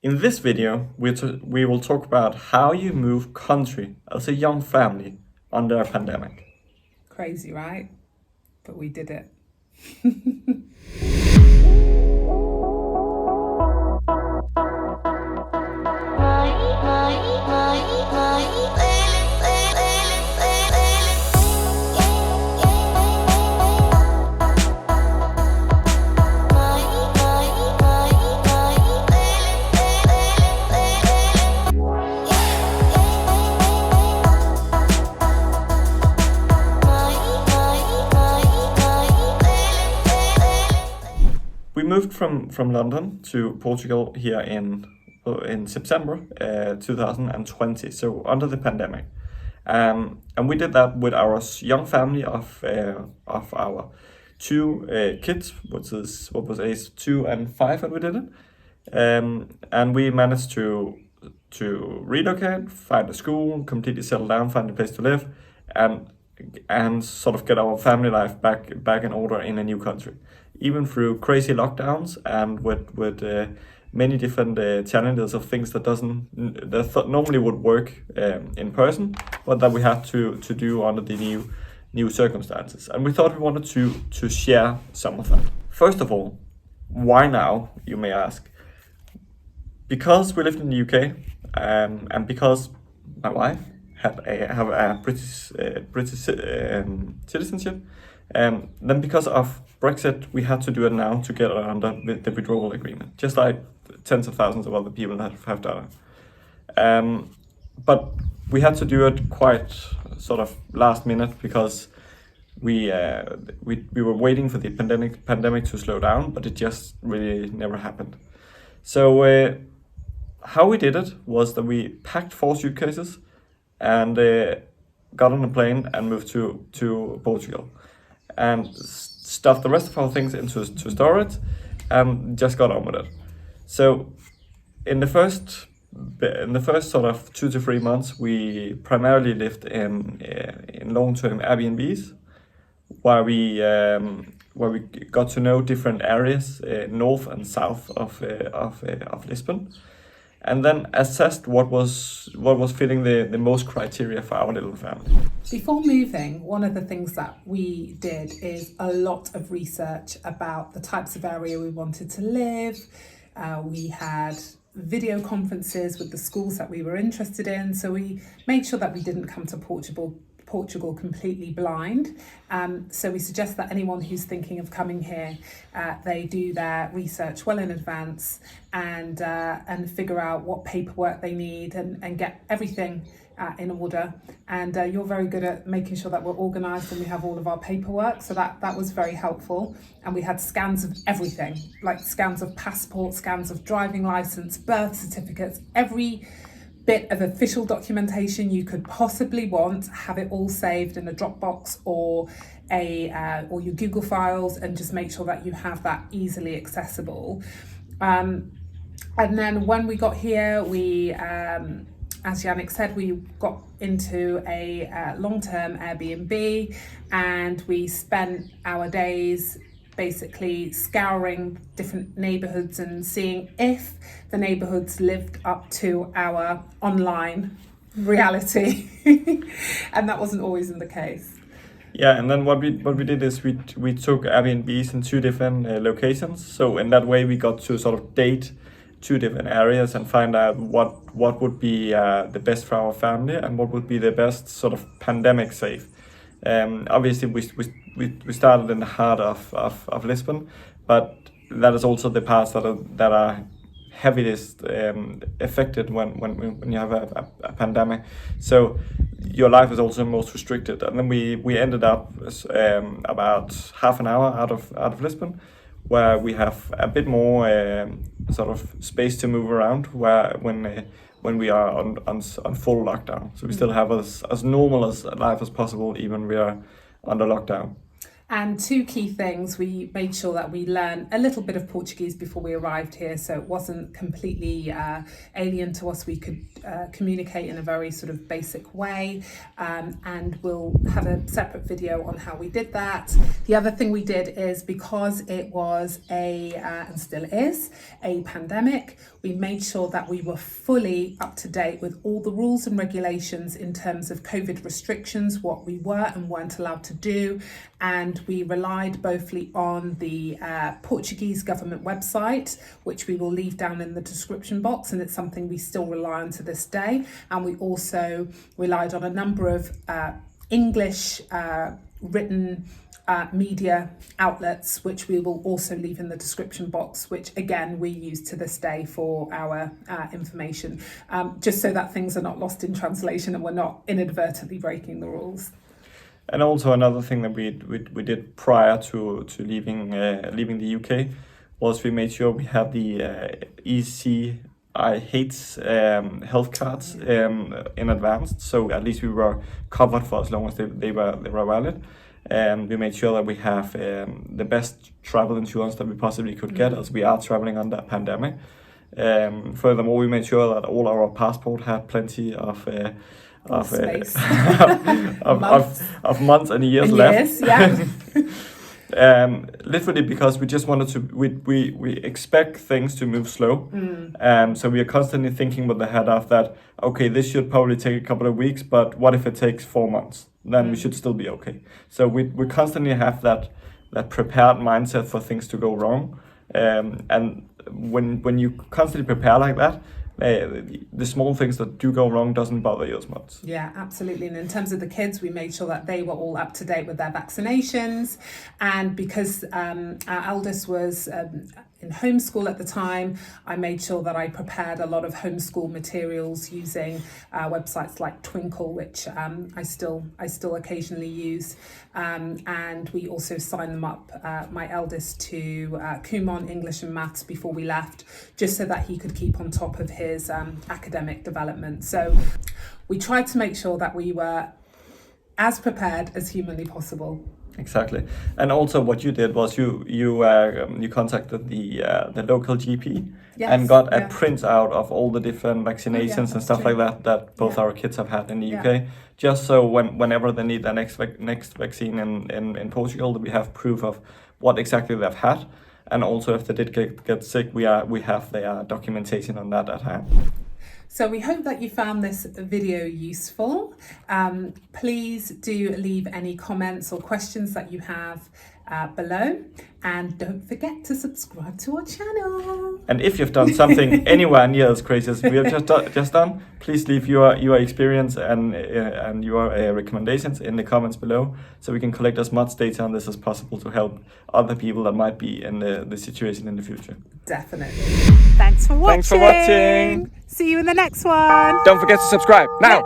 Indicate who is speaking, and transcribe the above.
Speaker 1: In this video, we will talk about how you move country as a young family under a pandemic.
Speaker 2: Crazy, right? But we did it.
Speaker 1: We moved from London to Portugal here in September 2020, so under the pandemic. And we did that with our young family of our two kids, what was age 2 and 5 when we did it. And we managed to relocate, find a school, completely settle down, find a place to live, and sort of get our family life back in order in a new country, even through crazy lockdowns and with many different challenges of things that normally would work in person, but that we had to do under the new circumstances. And we thought we wanted to share some of them. First of all, why now, you may ask? Because we lived in the UK, and because my wife have a British citizenship, then because of Brexit, we had to do it now to get under the withdrawal agreement, just like tens of thousands of other people that have done it. But we had to do it quite sort of last minute because we were waiting for the pandemic to slow down, but it just really never happened. So how we did it was that we packed 4 suitcases and got on a plane and moved to Portugal, and stuffed the rest of our things into storage and just got on with it. So in the first sort of 2 to 3 months, we primarily lived in long-term Airbnbs, where we got to know different areas north and south of Lisbon, and then assessed what was fitting the most criteria for our little family.
Speaker 2: Before moving, one of the things that we did is a lot of research about the types of area we wanted to live. We had video conferences with the schools that we were interested in, so we made sure that we didn't come to Portugal completely blind. So we suggest that anyone who's thinking of coming here, they do their research well in advance and figure out what paperwork they need and get everything in order. And you're very good at making sure that we're organised and we have all of our paperwork, so that was very helpful. And we had scans of everything, like scans of passport, scans of driving licence, birth certificates, every bit of official documentation you could possibly want. Have it all saved in a Dropbox or your Google files, and just make sure that you have that easily accessible. And then when we got here, we, as Yannick said, we got into a long-term Airbnb, and we spent our days basically scouring different neighbourhoods and seeing if the neighbourhoods lived up to our online reality. And that wasn't always in the case.
Speaker 1: Yeah, and then what we did is we took Airbnbs in 2 different locations. So in that way, we got to sort of date 2 different areas and find out what would be the best for our family and what would be the best sort of pandemic safe. Obviously, we started in the heart of Lisbon, but that is also the parts that are heaviest affected when you have a pandemic. So your life is also most restricted. And then we ended up about half an hour out of Lisbon, where we have a bit more sort of space to move around when we are on full lockdown. So we still have as normal as life as possible, even we are under lockdown.
Speaker 2: And two key things, we made sure that we learned a little bit of Portuguese before we arrived here, so it wasn't completely alien to us. We could communicate in a very sort of basic way, and we'll have a separate video on how we did that. The other thing we did is, because it was and still is, a pandemic, we made sure that we were fully up to date with all the rules and regulations in terms of COVID restrictions, what we were and weren't allowed to do. And we relied both on the Portuguese government website, which we will leave down in the description box, and it's something we still rely on to this day. And we also relied on a number of English written media outlets, which we will also leave in the description box, which again we use to this day for our information, just so that things are not lost in translation and we're not inadvertently breaking the rules.
Speaker 1: And also another thing that we did prior to leaving the UK was we made sure we had the EHIC health cards in advance, so at least we were covered for as long as they were valid. We made sure that we have the best travel insurance that we possibly could get, as we are traveling under a pandemic. Furthermore, we made sure that all our passport had plenty of
Speaker 2: Space.
Speaker 1: of months and years left.
Speaker 2: Yeah.
Speaker 1: Literally because we just wanted to, we expect things to move slow. So we are constantly thinking with the head of that, okay, this should probably take a couple of weeks, but what if it takes 4 months? Then we should still be okay. So we constantly have that prepared mindset for things to go wrong. And when you constantly prepare like that, the small things that do go wrong doesn't bother you as much.
Speaker 2: Yeah, absolutely. And in terms of the kids, we made sure that they were all up to date with their vaccinations. And because our eldest was in homeschool at the time, I made sure that I prepared a lot of homeschool materials using websites like Twinkle, which I still occasionally use. And we also signed them up, my eldest, to Kumon English and Maths before we left, just so that he could keep on top of his academic development. So we tried to make sure that we were as prepared as humanly possible.
Speaker 1: Exactly. And also what you did was you contacted the local GP.
Speaker 2: Yes,
Speaker 1: and got a printout of all the different vaccinations and stuff
Speaker 2: true.
Speaker 1: like that both our kids have had in the UK, just so whenever they need the next vaccine in Portugal, that we have proof of what exactly they've had, and also if they did get sick, we have their documentation on that at hand.
Speaker 2: So we hope that you found this video useful. Please do leave any comments or questions that you have below, and don't forget to subscribe to our channel.
Speaker 1: And if you've done something anywhere near as crazy as we have just done, please leave your experience and your recommendations in the comments below, so we can collect as much data on this as possible to help other people that might be in the situation in the future.
Speaker 2: Definitely. Thanks for watching.
Speaker 1: Thanks for watching.
Speaker 2: See you in the next one.
Speaker 1: Don't forget to subscribe now.